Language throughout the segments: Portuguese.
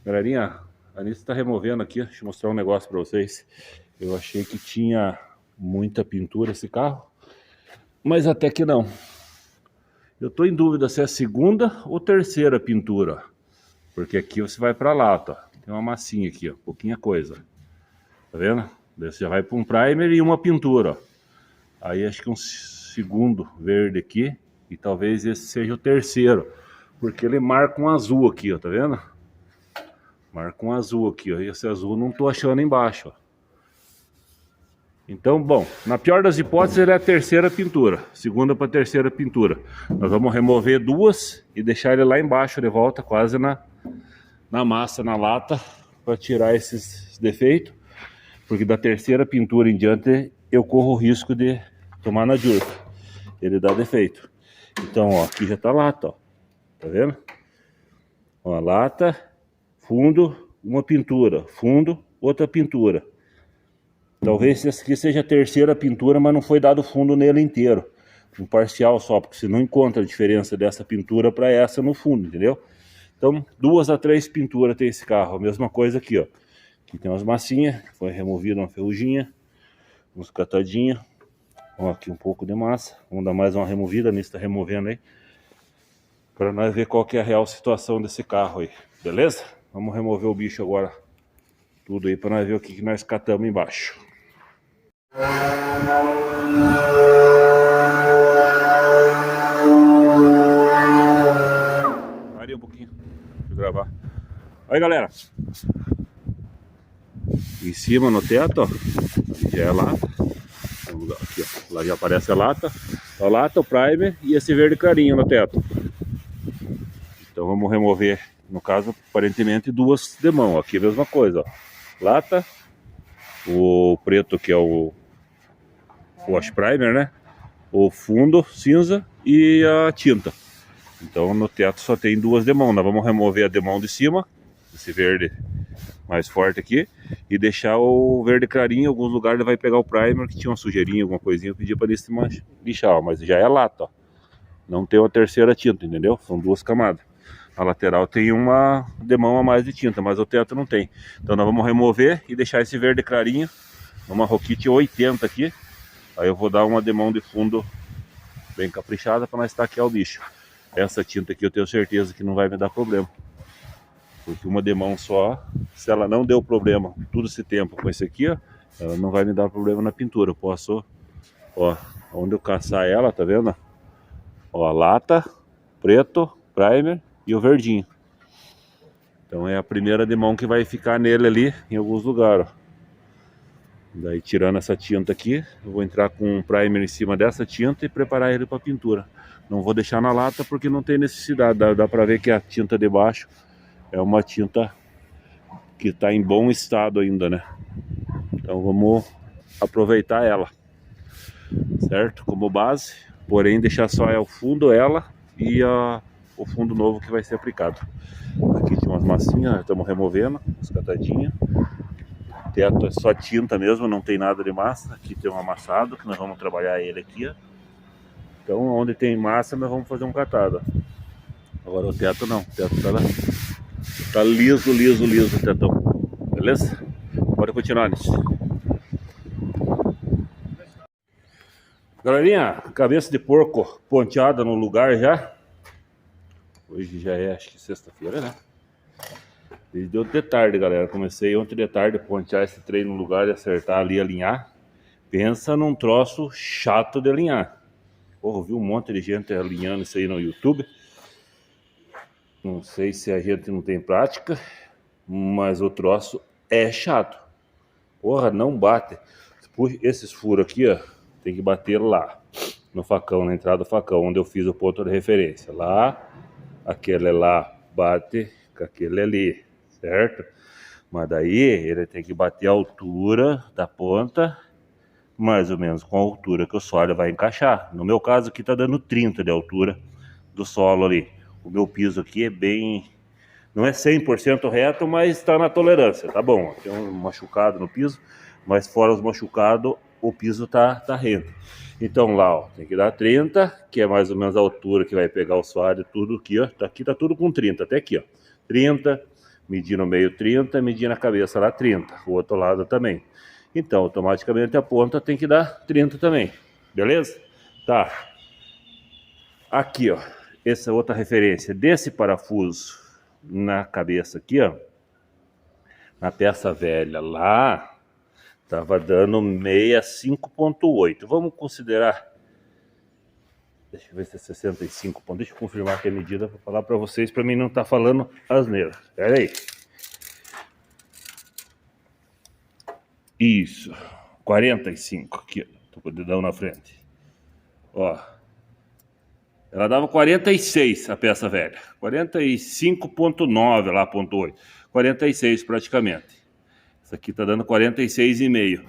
Galerinha, a Anitta tá removendo aqui, deixa eu mostrar um negócio pra vocês. Eu achei que tinha muita pintura esse carro, mas até que não. Eu tô em dúvida se é a segunda ou terceira pintura, porque aqui você vai pra lata, ó. Tem uma massinha aqui, ó, pouquinha coisa. Tá vendo? Daí você já vai pra um primer e uma pintura, ó. Aí acho que um segundo verde aqui, e talvez esse seja o terceiro, porque ele marca um azul aqui, ó, tá vendo? Marca um azul aqui, ó. E esse azul não tô achando embaixo, ó. Então, bom, na pior das hipóteses, ele é a terceira pintura. Segunda para terceira pintura. Nós vamos remover duas e deixar ele lá embaixo de volta, quase na massa, na lata, para tirar esses defeitos. Porque da terceira pintura em diante, eu corro o risco de tomar na jurta. Ele dá defeito. Então, ó, aqui já tá lata, ó. Tá vendo? Ó, lata, fundo, uma pintura. Fundo, outra pintura. Talvez essa aqui seja a terceira pintura, mas não foi dado fundo nele inteiro. Um parcial só, porque você não encontra a diferença dessa pintura para essa no fundo, entendeu? Então, 2 a 3 pinturas tem esse carro. A mesma coisa aqui, ó. Aqui tem umas massinhas, foi removida uma ferruginha, uns catadinhos. Ó, aqui um pouco de massa. Vamos dar mais uma removida, nisso tá removendo aí. Para nós ver qual que é a real situação desse carro aí, beleza? Vamos remover o bicho agora. Tudo aí para nós ver o que nós catamos embaixo. Parei um pouquinho, deixa eu gravar. Aí galera, em cima no teto, ó, já é lata. Aqui, ó, lá já aparece a lata, o primer e esse verde clarinho no teto. Então vamos remover, no caso, aparentemente duas de mão. Aqui a mesma coisa, ó. Lata, o preto que é o wash primer, né? O fundo cinza e a tinta. Então no teto só tem duas de mão. Nós vamos remover a de mão de cima, esse verde mais forte aqui, e deixar o verde clarinho. Em alguns lugares ele vai pegar o primer que tinha uma sujeirinha, alguma coisinha, eu pedi para ele lixar, mas já é lata, ó. Não tem uma terceira tinta, entendeu? São duas camadas. A lateral tem uma de mão a mais de tinta, mas o teto não tem. Então nós vamos remover e deixar esse verde clarinho, uma Rokit 80 aqui. Aí eu vou dar uma de mão de fundo bem caprichada para nós taquear o bicho. Essa tinta aqui eu tenho certeza que não vai me dar problema. Porque uma de mão só, se ela não deu problema todo esse tempo com esse aqui, ó, ela não vai me dar problema na pintura. Eu posso, ó, onde eu caçar ela, tá vendo? Ó, a lata, preto, primer e o verdinho. Então é a primeira de mão que vai ficar nele ali em alguns lugares, ó. Daí tirando essa tinta aqui, eu vou entrar com um primer em cima dessa tinta e preparar ele para pintura. Não vou deixar na lata porque não tem necessidade, dá para ver que a tinta de baixo é uma tinta que está em bom estado ainda, né? Então vamos aproveitar ela, certo? Como base, porém deixar só o fundo ela e o fundo novo que vai ser aplicado. Aqui tem umas massinhas, estamos removendo, as catadinhas. Teto é só tinta mesmo, não tem nada de massa. Aqui tem um amassado que nós vamos trabalhar ele aqui, ó. Então onde tem massa nós vamos fazer um catado. Agora o teto não, o teto tá liso o tetão. Beleza? Bora continuar nisso. Galerinha, cabeça de porco ponteada no lugar já. Hoje já é, acho que sexta-feira, né? Desde ontem de tarde, galera. Comecei ontem de tarde a pontear esse trem no lugar e acertar ali, alinhar. Pensa num troço chato de alinhar. Porra, vi um monte de gente alinhando isso aí no YouTube. Não sei se a gente não tem prática, mas o troço é chato. Porra, não bate. Esses furos aqui, ó, tem que bater lá, no facão, na entrada do facão, onde eu fiz o ponto de referência. Lá, aquele lá bate com aquele ali, certo? Mas daí ele tem que bater a altura da ponta, mais ou menos com a altura que o solo vai encaixar. No meu caso aqui tá dando 30 de altura do solo ali. O meu piso aqui é bem... não é 100% reto, mas está na tolerância, tá bom. Tem um machucado no piso, mas fora os machucados, o piso tá reto. Então lá, ó, tem que dar 30, que é mais ou menos a altura que vai pegar o soalho, tudo aqui, ó. Aqui tá tudo com 30, até aqui, ó. 30, Medir no meio 30, medir na cabeça lá 30, o outro lado também. Então, automaticamente a ponta tem que dar 30 também, beleza? Tá. Aqui, ó, essa outra referência desse parafuso na cabeça aqui, ó, na peça velha lá, tava dando 65,8. Vamos considerar, deixa eu ver se é 65 pontos, deixa eu confirmar aqui a medida para falar para vocês, para mim não tá falando asneira. Espera aí. Isso, 45 aqui, tô com o dedão na frente. Ó, ela dava 46 a peça velha, 45,9 lá, ponto 8, 46 praticamente. Essa aqui tá dando 46,5.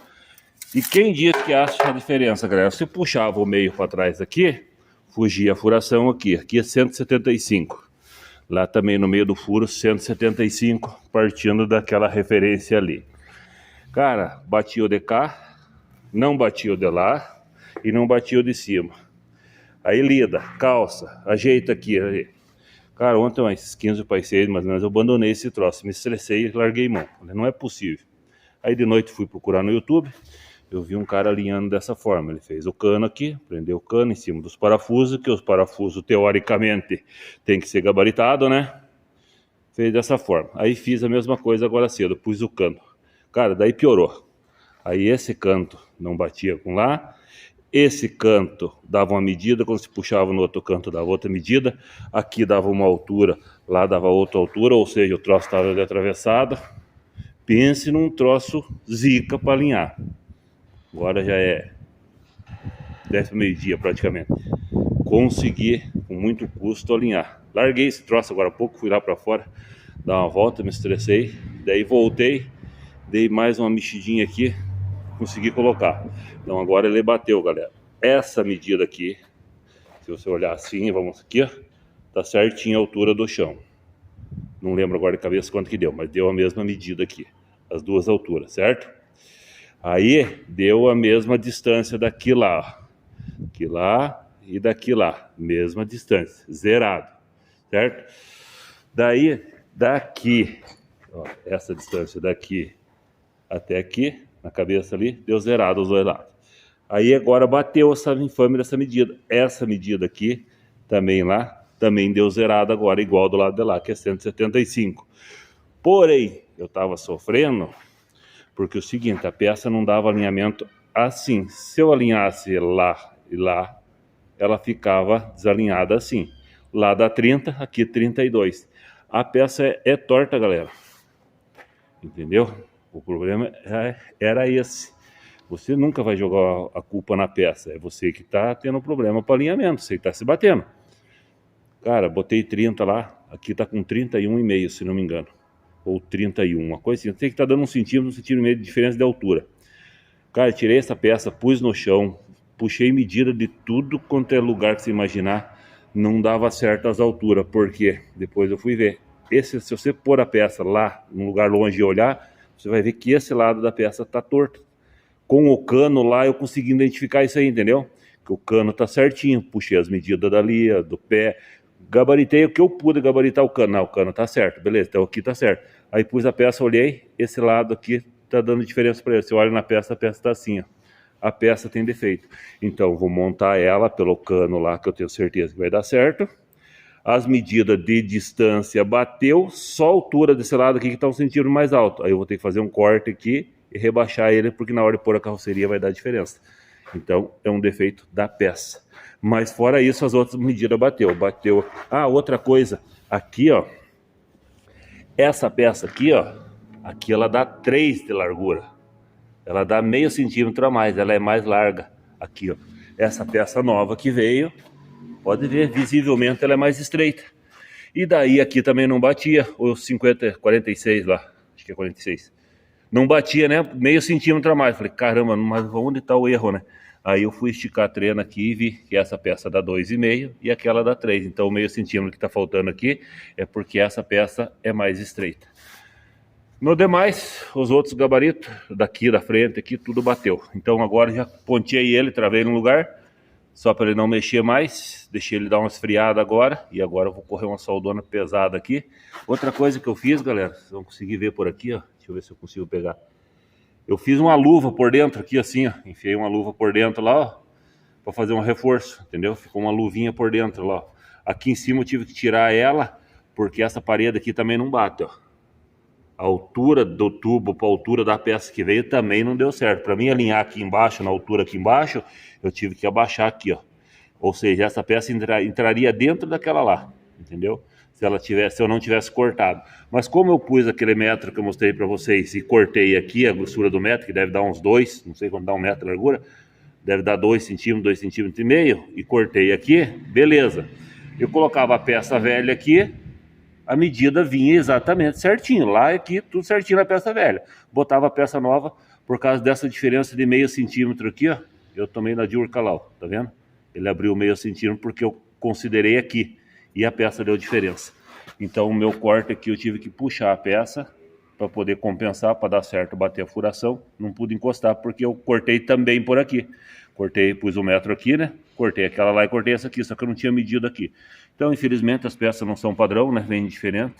E quem diz que acha a diferença, galera? Se puxava o meio para trás aqui, fugia a furação aqui. Aqui é 175. Lá também no meio do furo, 175, partindo daquela referência ali. Cara, batia o de cá, não batia o de lá e não batia o de cima. Aí lida, calça, ajeita aqui. Cara, ontem umas 15 para 6, mas eu abandonei esse troço. Me estressei e larguei mão. Não é possível. Aí de noite fui procurar no YouTube. Eu vi um cara alinhando dessa forma. Ele fez o cano aqui, prendeu o cano em cima dos parafusos, que os parafusos teoricamente tem que ser gabaritado, né? Fez dessa forma. Aí fiz a mesma coisa agora cedo, pus o cano. Cara, daí piorou. Aí esse canto não batia com lá. Esse canto dava uma medida, quando se puxava no outro canto dava outra medida. Aqui dava uma altura, lá dava outra altura, ou seja, o troço estava atravessado. Pense num troço zica para alinhar. Agora já é 10 para meio-dia praticamente. Consegui, com muito custo, alinhar. Larguei esse troço agora há pouco, fui lá para fora, dar uma volta, me estressei. Daí voltei, dei mais uma mexidinha aqui, consegui colocar. Então agora ele bateu, galera. Essa medida aqui, se você olhar assim, vamos aqui, ó, tá certinho a altura do chão. Não lembro agora de cabeça quanto que deu, mas deu a mesma medida aqui, as duas alturas, certo? Aí deu a mesma distância daqui lá, aqui lá e daqui lá, mesma distância, zerado, certo? Daí daqui, ó, essa distância daqui até aqui, na cabeça ali, deu zerado os dois lados. Aí agora bateu essa infame dessa medida. Essa medida aqui, também lá, também deu zerado agora, igual do lado de lá, que é 175. Porém, eu estava sofrendo, porque o seguinte, a peça não dava alinhamento assim. Se eu alinhasse lá e lá, ela ficava desalinhada assim. Lá dá 30, aqui 32. A peça é torta, galera. Entendeu? O problema era esse. Você nunca vai jogar a culpa na peça. É você que está tendo problema para alinhamento. Você que está se batendo. Cara, botei 30 lá. Aqui está com 31,5, se não me engano. Ou 31, uma coisa assim. Tem que estar dando 1 centímetro, 1,5 centímetro de diferença de altura. Cara, tirei essa peça, pus no chão. Puxei medida de tudo quanto é lugar que você imaginar. Não dava certo as alturas. Porque depois eu fui ver. Se você pôr a peça lá, num lugar longe e olhar, você vai ver que esse lado da peça está torto. Com o cano lá eu consegui identificar isso aí, entendeu? Que o cano tá certinho, puxei as medidas dali, do pé, gabaritei o que eu pude gabaritar o cano. Não, o cano tá certo, beleza, então aqui tá certo. Aí pus a peça, olhei, esse lado aqui tá dando diferença para ele. Se eu olho na peça, a peça tá assim, ó. A peça tem defeito. Então vou montar ela pelo cano lá, que eu tenho certeza que vai dar certo. As medidas de distância bateu, só a altura desse lado aqui que tá 1 centímetro mais alto. Aí eu vou ter que fazer um corte aqui e rebaixar ele, porque na hora de pôr a carroceria vai dar diferença. Então é um defeito da peça. Mas fora isso, as outras medidas bateu. Ah, outra coisa, aqui ó, essa peça aqui ó, aqui ela dá 3 de largura. Ela dá meio centímetro a mais, ela é mais larga. Aqui ó, essa peça nova que veio, pode ver, visivelmente ela é mais estreita. E daí aqui também não batia, os 50, 46 lá, acho que é 46. Não batia, né? Meio centímetro a mais. Falei, caramba, mas onde está o erro, né? Aí eu fui esticar a trena aqui e vi que essa peça dá 2,5 e aquela dá 3. Então o meio centímetro que está faltando aqui é porque essa peça é mais estreita. No demais, os outros gabaritos, daqui da frente, aqui, tudo bateu. Então agora já ponteei ele, travei no lugar, Só para ele não mexer mais. Deixei ele dar uma esfriada agora. E agora eu vou correr uma soldona pesada aqui. Outra coisa que eu fiz, galera, vocês vão conseguir ver por aqui, ó. Deixa eu ver se eu consigo pegar. Eu fiz uma luva por dentro aqui, assim, ó. Enfiei uma luva por dentro lá, ó, para fazer um reforço, entendeu? Ficou uma luvinha por dentro lá, ó. Aqui em cima eu tive que tirar ela, porque essa parede aqui também não bate, ó. A altura do tubo para a altura da peça que veio também não deu certo. Para mim alinhar aqui embaixo, na altura aqui embaixo, eu tive que abaixar aqui, ó. Ou seja, essa peça entraria dentro daquela lá, entendeu? Se eu não tivesse cortado. Mas como eu pus aquele metro que eu mostrei para vocês e cortei aqui a grossura do metro, que deve dar uns 2, não sei quanto dá 1 metro de largura, deve dar 2 centímetros, 2,5 centímetros, e cortei aqui, beleza. Eu colocava a peça velha aqui, a medida vinha exatamente certinho. Lá aqui, tudo certinho na peça velha. Botava a peça nova, por causa dessa diferença de meio centímetro aqui, ó. Eu tomei na Diurcalau, tá vendo? Ele abriu meio centímetro porque eu considerei aqui. E a peça deu diferença. Então o meu corte aqui eu tive que puxar a peça para poder compensar, para dar certo, bater a furação. Não pude encostar porque eu cortei também por aqui. Cortei, pus 1 metro aqui, né? Cortei aquela lá e cortei essa aqui, só que eu não tinha medido aqui. Então, infelizmente, as peças não são padrão, né? Vem diferente.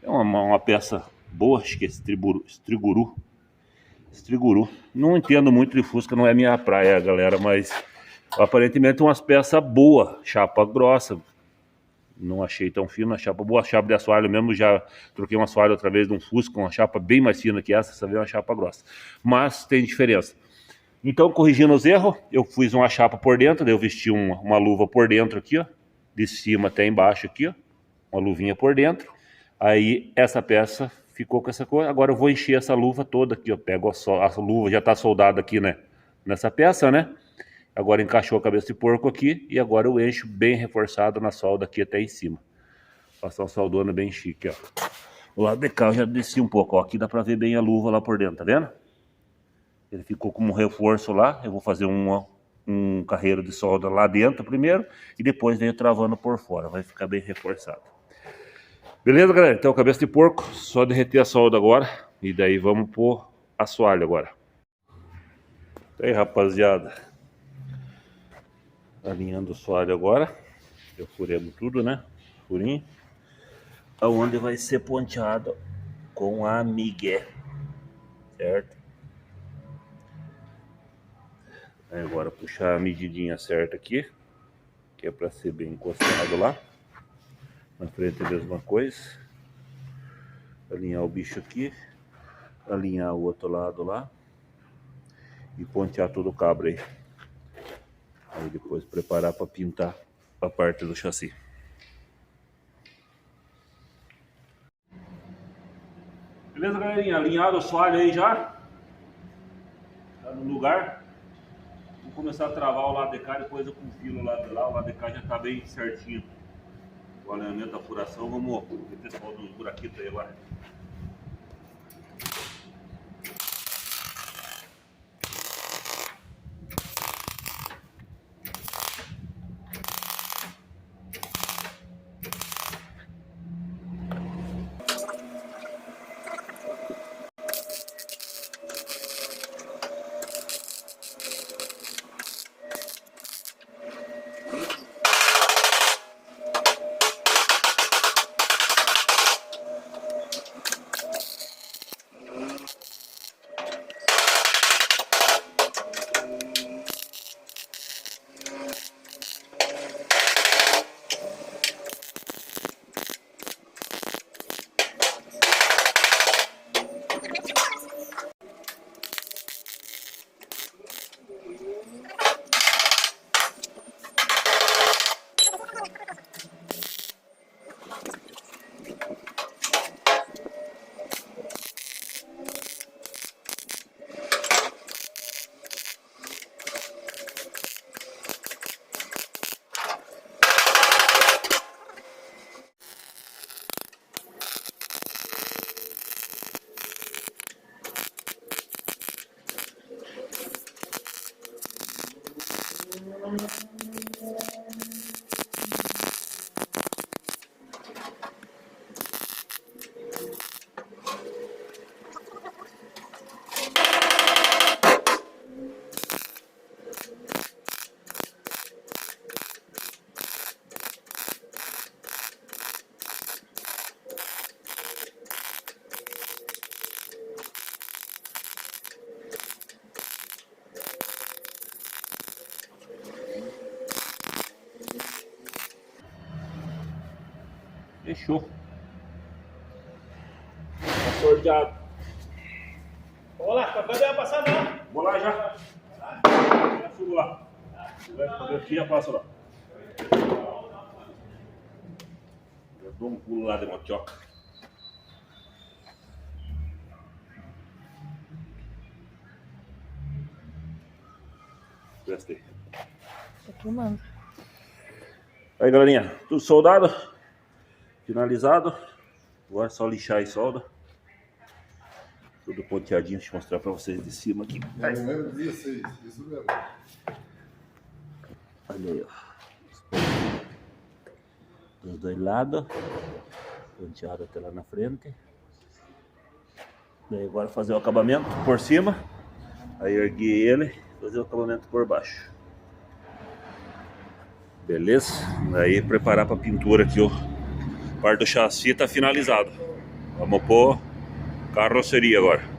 É uma peça boa, acho que é Striguru. Não entendo muito de Fusca, não é minha praia, galera, mas aparentemente umas peças boas, chapa grossa. Não achei tão fino, a chapa boa, a chapa de assoalho mesmo, já troquei um assoalho outra vez de um Fusca, uma chapa bem mais fina que essa veio uma chapa grossa. Mas tem diferença. Então, corrigindo os erros, eu fiz uma chapa por dentro, daí eu vesti uma luva por dentro aqui, ó, de cima até embaixo aqui, ó, uma luvinha por dentro. Aí essa peça ficou com essa cor. Agora eu vou encher essa luva toda aqui, ó, pego a luva, já tá soldada aqui, né, nessa peça, né? Agora encaixou a cabeça de porco aqui e agora eu encho bem reforçado na solda aqui até em cima. Passar uma soldona bem chique, ó. O lado de cá eu já desci um pouco, ó, aqui dá pra ver bem a luva lá por dentro, tá vendo? Ele ficou como um reforço lá. Eu vou fazer um carreiro de solda lá dentro primeiro e depois venho travando por fora. Vai ficar bem reforçado. Beleza, galera? Então, cabeça de porco, só derreter a solda agora. E daí vamos pôr assoalho agora. Aí, rapaziada. Alinhando o assoalho agora. Eu furemos tudo, né? Furinho. Aonde vai ser ponteado com a migué. Certo? Agora puxar a medidinha certa aqui, que é para ser bem encostado lá. Na frente a mesma coisa. Alinhar o bicho aqui, alinhar o outro lado lá e pontear todo o cabo aí. Aí depois preparar para pintar a parte do chassi. Beleza, galerinha? Alinhado o assoalho aí já. Tá no lugar. Vou começar a travar o lado de cá, depois eu confio o lado de lá. O lado de cá já tá bem certinho. O alinhamento da furação, vamos ver pessoal dos buraquitos aí agora. Fechou. Tá sorteado. Vamos lá, cadê vai passar não? Vou lá já. Já subo lá. Aqui já passo lá. Eu dou um pulo lá de motioca. Prestei. Tô filmando. Aí, galerinha, tudo soldado, finalizado. Agora é só lixar e solda. Tudo ponteadinho, deixa eu mostrar pra vocês de cima aqui. Eu não lembro disso, isso mesmo. Olha aí, ó. Dos dois lados. Ponteado até lá na frente. Daí agora fazer o acabamento por cima. Aí ergui ele, fazer o acabamento por baixo. Beleza? Aí preparar para pintura aqui, ó. A parte do chassi tá finalizado. Vamos pôr carroceria agora.